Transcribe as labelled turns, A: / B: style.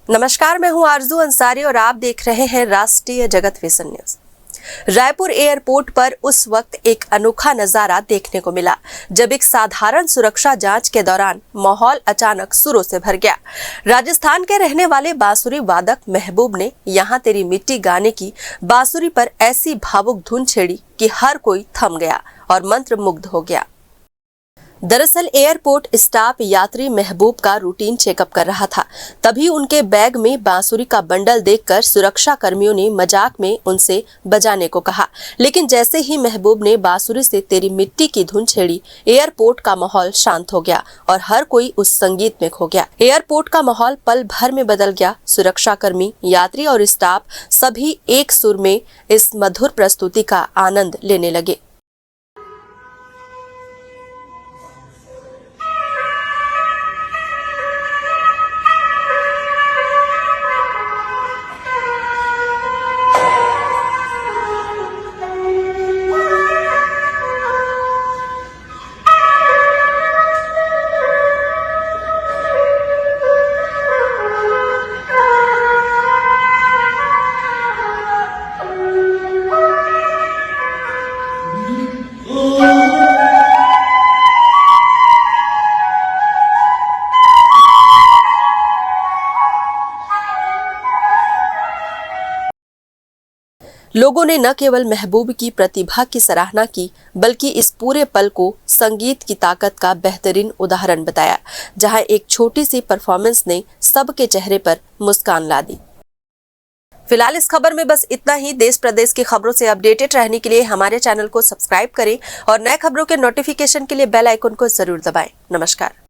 A: नमस्कार, मैं हूं आरजू अंसारी और आप देख रहे हैं राष्ट्रीय जगत विज़न न्यूज। रायपुर एयरपोर्ट पर उस वक्त एक अनोखा नजारा देखने को मिला जब एक साधारण सुरक्षा जांच के दौरान माहौल अचानक सुरों से भर गया। राजस्थान के रहने वाले बांसुरी वादक महबूब ने यहाँ तेरी मिट्टी गाने की बांसुरी पर ऐसी भावुक धुन छेड़ी कि हर कोई थम गया और मंत्रमुग्ध हो गया। दरअसल एयरपोर्ट स्टाफ यात्री महबूब का रूटीन चेकअप कर रहा था, तभी उनके बैग में बांसुरी का बंडल देखकर सुरक्षा कर्मियों ने मजाक में उनसे बजाने को कहा, लेकिन जैसे ही महबूब ने बांसुरी से तेरी मिट्टी की धुन छेड़ी, एयरपोर्ट का माहौल शांत हो गया और हर कोई उस संगीत में खो गया। एयरपोर्ट का माहौल पल भर में बदल गया। सुरक्षा कर्मी, यात्री और स्टाफ सभी एक सुर में इस मधुर प्रस्तुति का आनंद लेने लगे। लोगों ने न केवल महबूब की प्रतिभा की सराहना की, बल्कि इस पूरे पल को संगीत की ताकत का बेहतरीन उदाहरण बताया, जहां एक छोटी सी परफॉर्मेंस ने सबके चेहरे पर मुस्कान ला दी। फिलहाल इस खबर में बस इतना ही। देश प्रदेश की खबरों से अपडेटेड रहने के लिए हमारे चैनल को सब्सक्राइब करें और नए खबरों के नोटिफिकेशन के लिए बेल आइकन को जरूर दबाएं। नमस्कार।